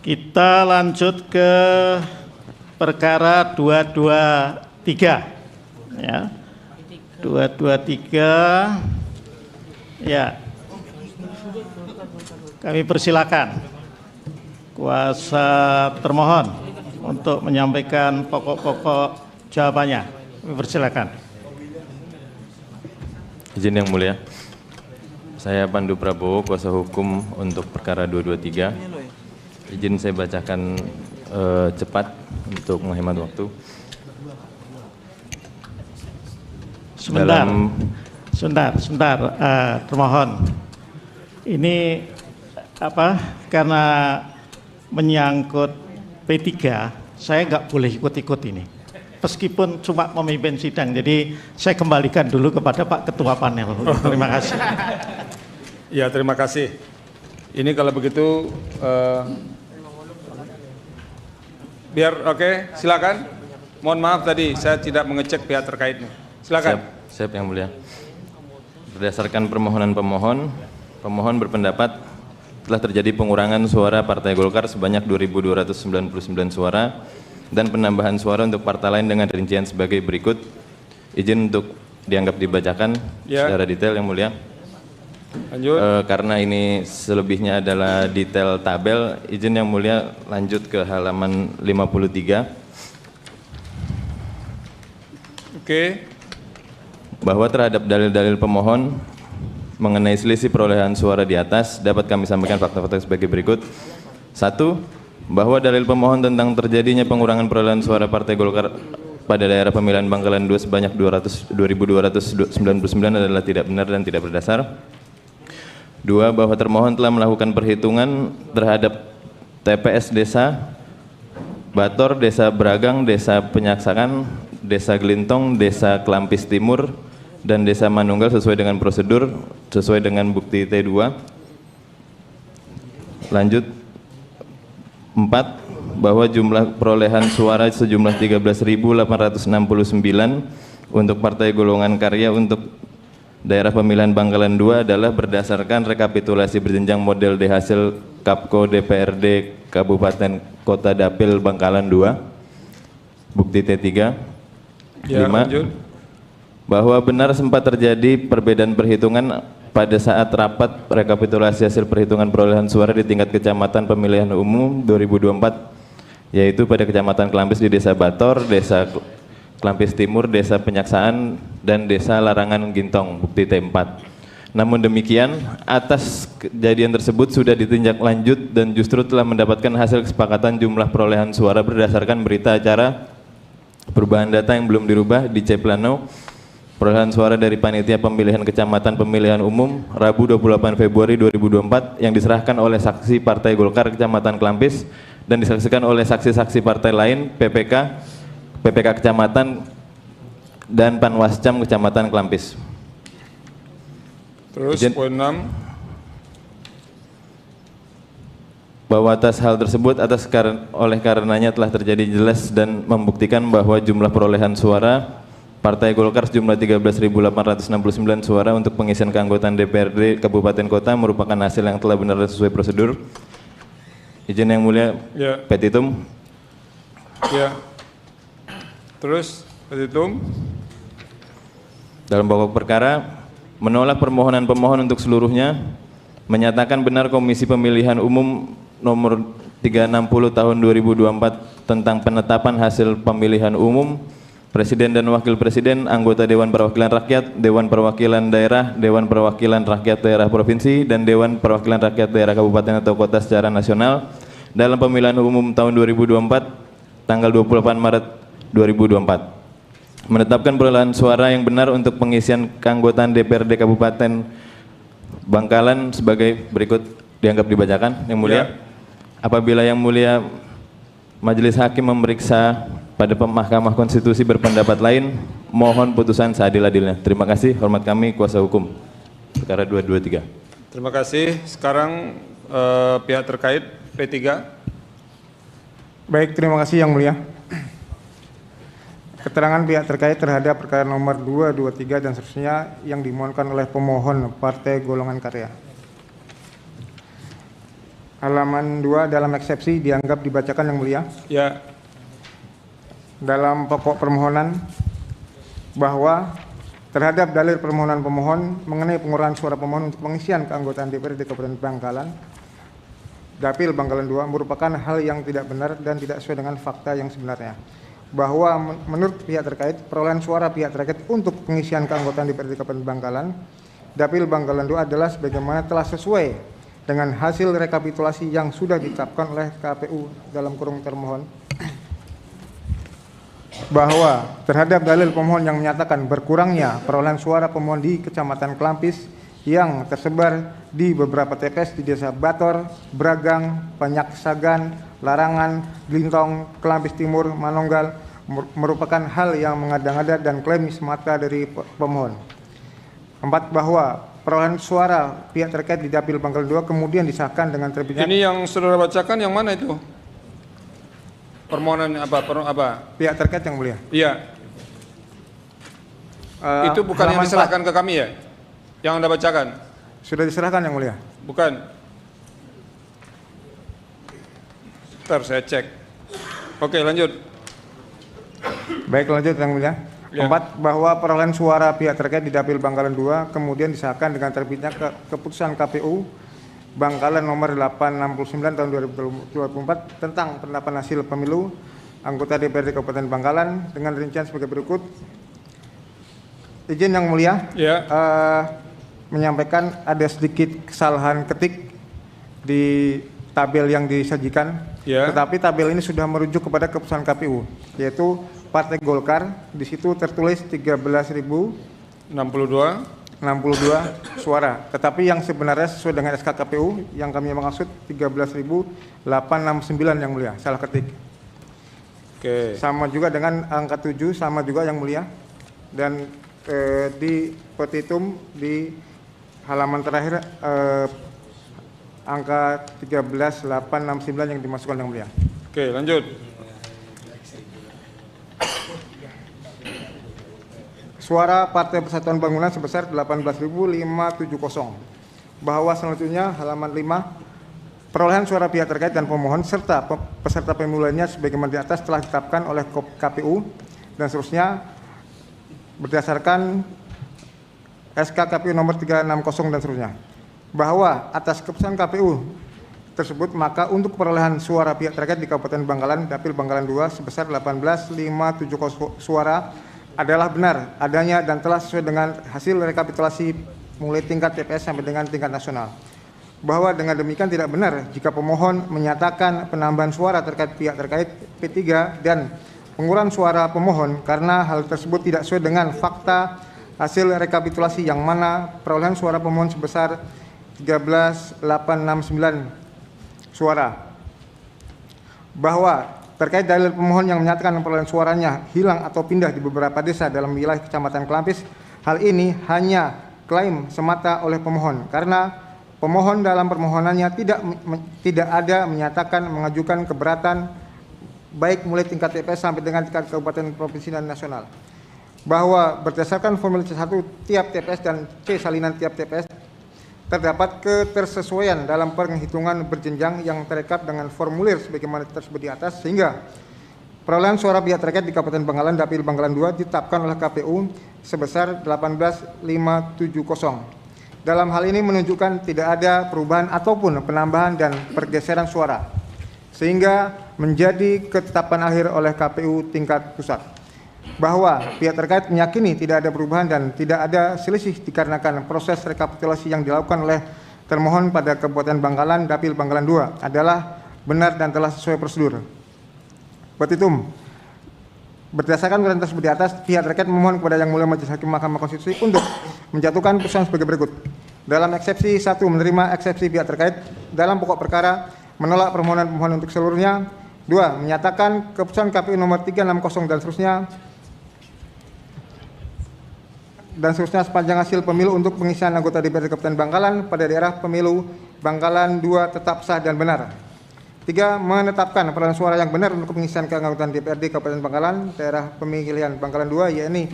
Kita lanjut ke perkara 223 ya. 223 ya. Kami persilakan kuasa termohon untuk menyampaikan pokok-pokok jawabannya. Kami persilakan. Izin yang mulia. Saya Pandu Prabowo, kuasa hukum untuk perkara 223. Izin saya bacakan cepat untuk menghemat waktu. Sebentar, termohon. Ini karena menyangkut P3, saya nggak boleh ikut-ikut ini. Meskipun cuma memimpin sidang, jadi saya kembalikan dulu kepada Pak Ketua Panel. Terima kasih. Ya, terima kasih. Ini kalau begitu, biar oke, silakan. Mohon maaf tadi saya tidak mengecek pihak terkaitnya. Silakan. Siap yang mulia. Berdasarkan permohonan pemohon berpendapat telah terjadi pengurangan suara Partai Golkar sebanyak 2.299 suara dan penambahan suara untuk partai lain dengan rincian sebagai berikut. Izin untuk dianggap dibacakan secara detail yang mulia. Lanjut. Karena ini selebihnya adalah detail tabel, izin yang mulia lanjut ke halaman 53. Oke. Bahwa terhadap dalil-dalil pemohon mengenai selisih perolehan suara di atas dapat kami sampaikan fakta-fakta sebagai berikut. 1. Bahwa dalil pemohon tentang terjadinya pengurangan perolehan suara Partai Golkar pada daerah pemilihan Bangkalan 2 sebanyak 2.299 adalah tidak benar dan tidak berdasar. 2. Bahwa termohon telah melakukan perhitungan terhadap TPS Desa Bator, Desa Bragang, Desa Penyaksakan, Desa Gelintong, Desa Kelampis Timur, dan Desa Manunggal sesuai dengan prosedur, sesuai dengan bukti T2. Lanjut. 4. Bahwa jumlah perolehan suara sejumlah 13.869 untuk Partai Golongan Karya untuk daerah pemilihan Bangkalan 2 adalah berdasarkan rekapitulasi berjenjang model D hasil Kapko DPRD Kabupaten Kota Dapil Bangkalan 2, bukti T3. 5. Bahwa benar sempat terjadi perbedaan perhitungan pada saat rapat rekapitulasi hasil perhitungan perolehan suara di tingkat kecamatan pemilihan umum 2024, yaitu pada Kecamatan Kelampis di Desa Bator, Desa Kelampis Timur, Desa Penyaksaan, dan Desa Larangan Gintong, bukti T4. Namun demikian, atas kejadian tersebut sudah ditinjak lanjut dan justru telah mendapatkan hasil kesepakatan jumlah perolehan suara berdasarkan berita acara perubahan data yang belum dirubah di C Plano perolehan suara dari Panitia Pemilihan Kecamatan Pemilihan Umum Rabu 28 Februari 2024 yang diserahkan oleh saksi Partai Golkar Kecamatan Kelampis dan disaksikan oleh saksi-saksi partai lain PPK Kecamatan dan Panwascam Kecamatan Kelampis. Terus poin 6. Bahwa atas hal tersebut oleh karenanya telah terjadi jelas dan membuktikan bahwa jumlah perolehan suara Partai Golkar sejumlah 13.869 suara untuk pengisian keanggotaan DPRD Kabupaten Kota merupakan hasil yang telah benar dan sesuai prosedur. Izin yang mulia, petitum. Ya. Terus petitum. Dalam pokok perkara menolak permohonan pemohon untuk seluruhnya, menyatakan benar Komisi Pemilihan Umum nomor 360 tahun 2024 tentang penetapan hasil pemilihan umum Presiden dan Wakil Presiden, anggota Dewan Perwakilan Rakyat, Dewan Perwakilan Daerah, Dewan Perwakilan Rakyat Daerah Provinsi, dan Dewan Perwakilan Rakyat Daerah Kabupaten atau Kota secara nasional dalam pemilihan umum tahun 2024 tanggal 28 Maret 2024. Menetapkan perolehan suara yang benar untuk pengisian keanggotaan DPRD Kabupaten Bangkalan sebagai berikut dianggap dibacakan, yang mulia. Apabila yang mulia Majelis Hakim memeriksa pada Mahkamah Konstitusi berpendapat lain, mohon putusan seadil-adilnya. Terima kasih, hormat kami kuasa hukum perkara 223. Terima kasih. Sekarang pihak terkait P3. Baik, terima kasih yang mulia. Keterangan pihak terkait terhadap perkara nomor 2, 2, 3 dan seterusnya yang dimohonkan oleh pemohon Partai Golongan Karya. Halaman 2 dalam eksepsi dianggap dibacakan Yang Mulia. Ya. Dalam pokok permohonan bahwa terhadap dalil permohonan pemohon mengenai pengurangan suara pemohon untuk pengisian keanggotaan DPRD Kabupaten Bangkalan, Dapil Bangkalan 2 merupakan hal yang tidak benar dan tidak sesuai dengan fakta yang sebenarnya. Bahwa menurut pihak terkait, perolehan suara pihak terkait untuk pengisian keanggotaan DPRD Kabupaten Bangkalan, Dapil Bangkalan 2 adalah sebagaimana telah sesuai dengan hasil rekapitulasi yang sudah ditetapkan oleh KPU dalam kurung termohon, bahwa terhadap dalil pemohon yang menyatakan berkurangnya perolehan suara pemohon di Kecamatan Kelampis yang tersebar di beberapa TPS di Desa Bator, Bragang, Penyaksagan, Larangan, Glintong, Kelampis Timur, Manonggal merupakan hal yang mengada-ngada dan klaim semata dari pemohon. 4. Bahwa perolehan suara pihak terkait di Dapil Bangkalan 2 kemudian disahkan dengan terbitnya. Ini yang saudara bacakan yang mana itu? Permohonan apa? Pihak terkait Yang Mulia. Iya. Itu bukan yang halaman diserahkan ke kami ya? Yang Anda bacakan? Sudah diserahkan Yang Mulia. Bukan. Ntar saya cek. Oke, lanjut. Baik, lanjut Yang Mulia. Ya. 4. Bahwa perolehan suara pihak terkait di Dapil Bangkalan 2 kemudian disahkan dengan terbitnya keputusan KPU Bangkalan nomor 869 tahun 2024 tentang penetapan hasil pemilu anggota DPRD Kabupaten Bangkalan dengan rincian sebagai berikut. Izin Yang Mulia, Ya. menyampaikan ada sedikit kesalahan ketik di tabel yang disajikan, Ya. tetapi tabel ini sudah merujuk kepada keputusan KPU, yaitu Partai Golkar. Di situ tertulis 13.062 suara, tetapi yang sebenarnya sesuai dengan SK KPU yang kami maksud 13.869 Yang Mulia, salah ketik. Oke. Sama juga dengan angka 7, sama juga Yang Mulia. Dan di petitum di halaman terakhir angka 13.869 yang dimasukkan Yang Mulia. Oke, lanjut. Suara Partai Persatuan Bangunan sebesar 18.570. Bahwa selanjutnya halaman 5, perolehan suara pihak terkait dan pemohon serta peserta pemilu lainnya sebagaimana di atas telah ditetapkan oleh KPU dan seterusnya berdasarkan SK KPU nomor 360 dan seterusnya. Bahwa atas keputusan KPU tersebut maka untuk perolehan suara pihak terkait di Kabupaten Bangkalan, Dapil Bangkalan 2 sebesar 18.570 suara adalah benar adanya dan telah sesuai dengan hasil rekapitulasi mulai tingkat TPS sampai dengan tingkat nasional. Bahwa dengan demikian tidak benar jika pemohon menyatakan penambahan suara terkait pihak terkait P3 dan pengurangan suara pemohon karena hal tersebut tidak sesuai dengan fakta hasil rekapitulasi yang mana perolehan suara pemohon sebesar 13.869 suara. Bahwa terkait dalil pemohon yang menyatakan perolehan suaranya hilang atau pindah di beberapa desa dalam wilayah Kecamatan Kelampis, hal ini hanya klaim semata oleh pemohon karena pemohon dalam permohonannya tidak ada menyatakan mengajukan keberatan baik mulai tingkat TPS sampai dengan tingkat kabupaten, provinsi dan nasional. Bahwa berdasarkan formulir C1 tiap TPS dan C salinan tiap TPS terdapat ketersesuaian dalam penghitungan berjenjang yang terekap dengan formulir sebagaimana tersebut di atas, sehingga perolehan suara pihak terkait di Kabupaten Bangkalan, Dapil Bangkalan 2 ditetapkan oleh KPU sebesar 18.570. Dalam hal ini menunjukkan tidak ada perubahan ataupun penambahan dan pergeseran suara, sehingga menjadi ketetapan akhir oleh KPU tingkat pusat. Bahwa pihak terkait meyakini tidak ada perubahan dan tidak ada selisih dikarenakan proses rekapitulasi yang dilakukan oleh termohon pada Kabupaten Bangkalan, Dapil Bangkalan 2 adalah benar dan telah sesuai prosedur. Petitum. Berdasarkan ketentuan tersebut di atas, pihak terkait memohon kepada Yang Mulia Majelis Hakim Mahkamah Konstitusi untuk menjatuhkan putusan sebagai berikut. Dalam eksepsi 1, menerima eksepsi pihak terkait dalam pokok perkara, menolak permohonan pemohon untuk seluruhnya. 2, menyatakan keputusan KPU nomor 360 dan seterusnya sepanjang hasil pemilu untuk pengisian anggota DPRD Kabupaten Bangkalan pada daerah pemilu Bangkalan 2 tetap sah dan benar. 3, menetapkan perolehan suara yang benar untuk pengisian keanggotaan DPRD Kabupaten Bangkalan daerah pemilihan Bangkalan 2, yakni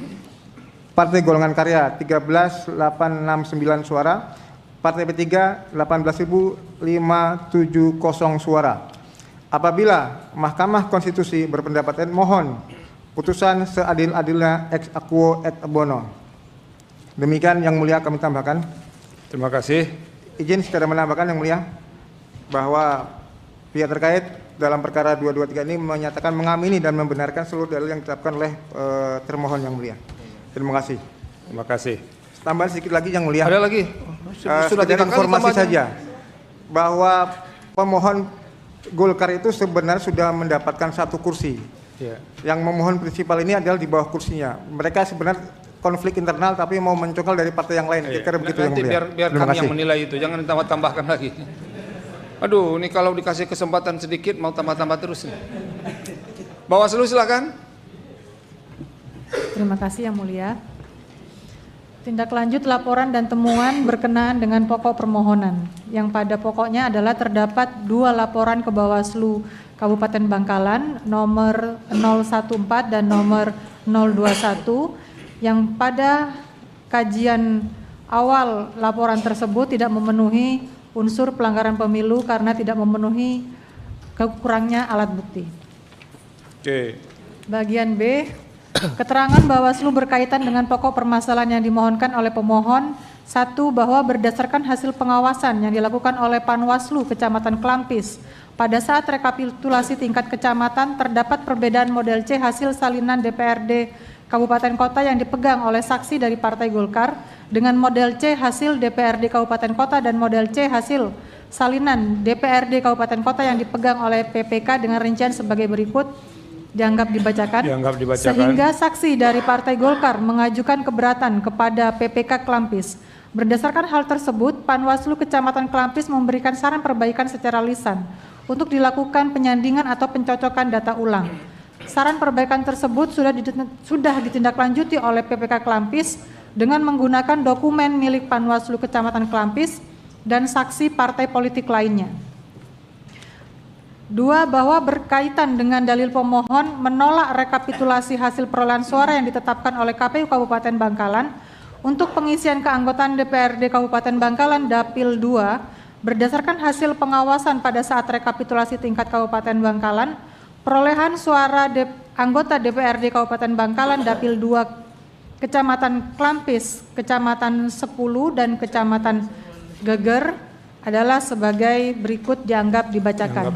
Partai Golongan Karya 13.869 suara, Partai P3 18.570 suara. Apabila Mahkamah Konstitusi berpendapat mohon putusan seadil-adilnya ex aequo et bono. Demikian Yang Mulia kami tambahkan. Terima kasih. Izin secara menambahkan Yang Mulia bahwa pihak terkait dalam perkara 223 ini menyatakan mengamini dan membenarkan seluruh dalil yang ditetapkan oleh termohon Yang Mulia. Terima kasih. Terima kasih. Tambahan sedikit lagi Yang Mulia. Ada lagi? Sudah Sekedar 3 kali informasi tambahnya. saja bahwa pemohon Golkar itu sebenarnya sudah mendapatkan 1 kursi. Ya. Yang memohon prinsipal ini adalah di bawah kursinya. Mereka sebenarnya konflik internal tapi mau mencongkal dari partai yang lain. Kira-kira begitu Yang Nanti Mulia. biar Terima kami kasih. yang menilai itu, jangan ditambah-tambahkan lagi. Aduh, ini kalau dikasih kesempatan sedikit mau tambah-tambah terus nih. Bawaslu silakan. Terima kasih Yang Mulia. Tindak lanjut laporan dan temuan berkenaan dengan pokok permohonan, yang pada pokoknya adalah terdapat 2 laporan ke Bawaslu Kabupaten Bangkalan nomor 014 dan nomor 021, yang pada kajian awal laporan tersebut tidak memenuhi unsur pelanggaran pemilu karena tidak memenuhi kekurangnya alat bukti. Oke. Bagian B, keterangan Bawaslu berkaitan dengan pokok permasalahan yang dimohonkan oleh pemohon. 1. Bahwa berdasarkan hasil pengawasan yang dilakukan oleh Panwaslu Kecamatan Klampis pada saat rekapitulasi tingkat kecamatan terdapat perbedaan model C hasil salinan DPRD Kabupaten Kota yang dipegang oleh saksi dari Partai Golkar dengan model C hasil DPRD Kabupaten Kota dan model C hasil salinan DPRD Kabupaten Kota yang dipegang oleh PPK dengan rincian sebagai berikut. Dianggap dibacakan. Sehingga saksi dari Partai Golkar mengajukan keberatan kepada PPK Klampis. Berdasarkan hal tersebut, Panwaslu Kecamatan Klampis memberikan saran perbaikan secara lisan untuk dilakukan penyandingan atau pencocokan data ulang. Saran perbaikan tersebut sudah ditindaklanjuti oleh PPK Klampis dengan menggunakan dokumen milik Panwaslu Kecamatan Klampis dan saksi partai politik lainnya. 2. Bahwa berkaitan dengan dalil pemohon menolak rekapitulasi hasil perolehan suara yang ditetapkan oleh KPU Kabupaten Bangkalan untuk pengisian keanggotaan DPRD Kabupaten Bangkalan Dapil 2 berdasarkan hasil pengawasan pada saat rekapitulasi tingkat Kabupaten Bangkalan, perolehan suara anggota DPRD Kabupaten Bangkalan Dapil 2 Kecamatan Klampis, Kecamatan 10 dan Kecamatan Geger adalah sebagai berikut dianggap dibacakan.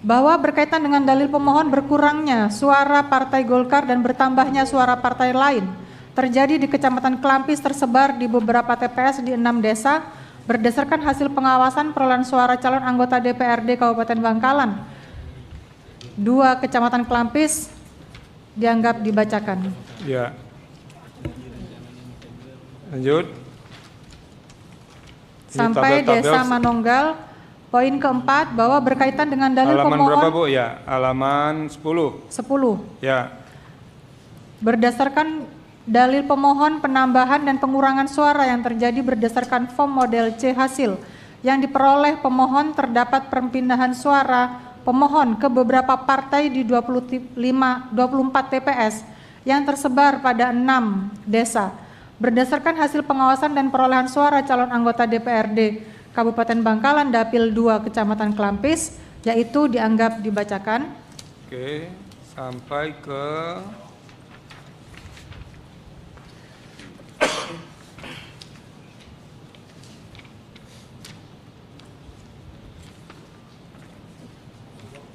Bahwa berkaitan dengan dalil pemohon berkurangnya suara Partai Golkar dan bertambahnya suara partai lain terjadi di Kecamatan Klampis tersebar di beberapa TPS di 6 desa berdasarkan hasil pengawasan perolehan suara calon anggota DPRD Kabupaten Bangkalan 2 Kecamatan Klampis dianggap dibacakan. Ya. Lanjut. Sampai Desa Manonggal. Poin keempat, bahwa berkaitan dengan dalil halaman pemohon. Berapa Bu? Ya, halaman 10. 10. Ya. Berdasarkan dalil pemohon penambahan dan pengurangan suara yang terjadi berdasarkan form model C hasil yang diperoleh pemohon terdapat perpindahan suara pemohon ke beberapa partai di 24 TPS yang tersebar pada 6 desa. Berdasarkan hasil pengawasan dan perolehan suara calon anggota DPRD Kabupaten Bangkalan Dapil 2 Kecamatan Klampis, yaitu dianggap dibacakan. Oke, sampai ke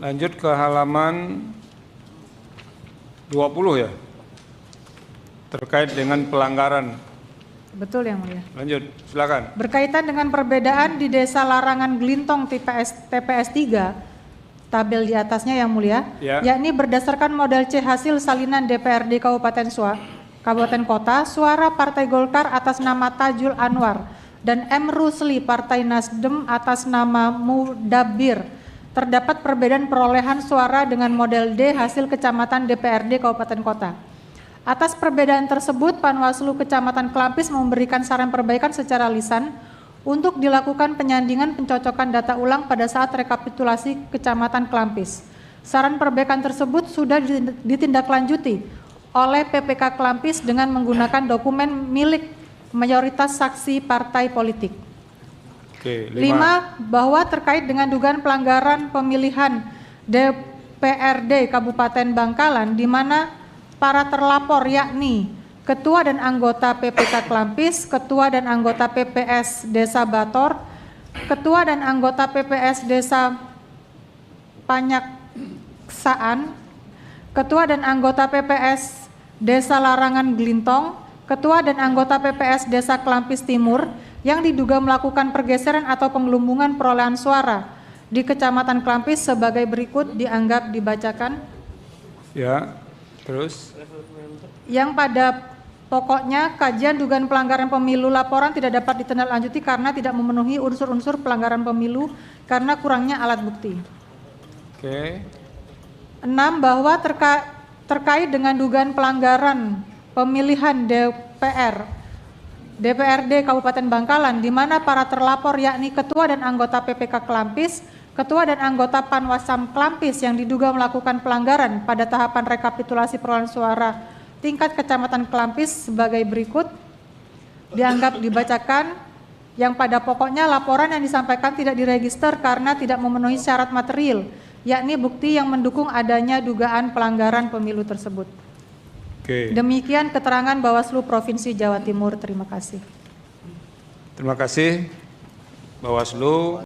lanjut ke halaman 20 ya. Terkait dengan pelanggaran. Betul Yang Mulia. Lanjut, silakan. Berkaitan dengan perbedaan di Desa Larangan Glintong TPS 3, tabel di atasnya Yang Mulia, Ya. yakni berdasarkan model C hasil salinan DPRD Kabupaten Kota, suara Partai Golkar atas nama Tajul Anwar dan M. Rusli Partai Nasdem atas nama Mudabir. Terdapat perbedaan perolehan suara dengan model D hasil Kecamatan DPRD Kabupaten Kota. Atas perbedaan tersebut, Panwaslu Kecamatan Klampis memberikan saran perbaikan secara lisan untuk dilakukan penyandingan pencocokan data ulang pada saat rekapitulasi Kecamatan Klampis. Saran perbaikan tersebut sudah ditindaklanjuti oleh PPK Klampis dengan menggunakan dokumen milik mayoritas saksi partai politik. Oke, 5. Bahwa terkait dengan dugaan pelanggaran pemilihan DPRD Kabupaten Bangkalan di mana para terlapor yakni Ketua dan anggota PPK Klampis, Ketua dan anggota PPS Desa Bator, Ketua dan anggota PPS Desa Panyaksaan, Ketua dan anggota PPS Desa Larangan Glintong, Ketua dan anggota PPS Desa Klampis Timur yang diduga melakukan pergeseran atau penggelembungan perolehan suara di Kecamatan Klampis sebagai berikut dianggap dibacakan. Ya, terus. Yang pada pokoknya kajian dugaan pelanggaran pemilu laporan tidak dapat ditindaklanjuti karena tidak memenuhi unsur-unsur pelanggaran pemilu karena kurangnya alat bukti. Oke. 6. Bahwa terkait dengan dugaan pelanggaran pemilihan DPRD Kabupaten Bangkalan di mana para terlapor yakni Ketua dan anggota PPK Klampis, Ketua dan anggota Panwasam Klampis yang diduga melakukan pelanggaran pada tahapan rekapitulasi perolehan suara tingkat Kecamatan Klampis sebagai berikut dianggap dibacakan, yang pada pokoknya laporan yang disampaikan tidak diregister karena tidak memenuhi syarat material, yakni bukti yang mendukung adanya dugaan pelanggaran pemilu tersebut. Oke. Demikian keterangan Bawaslu Provinsi Jawa Timur. Terima kasih. Terima kasih Bawaslu.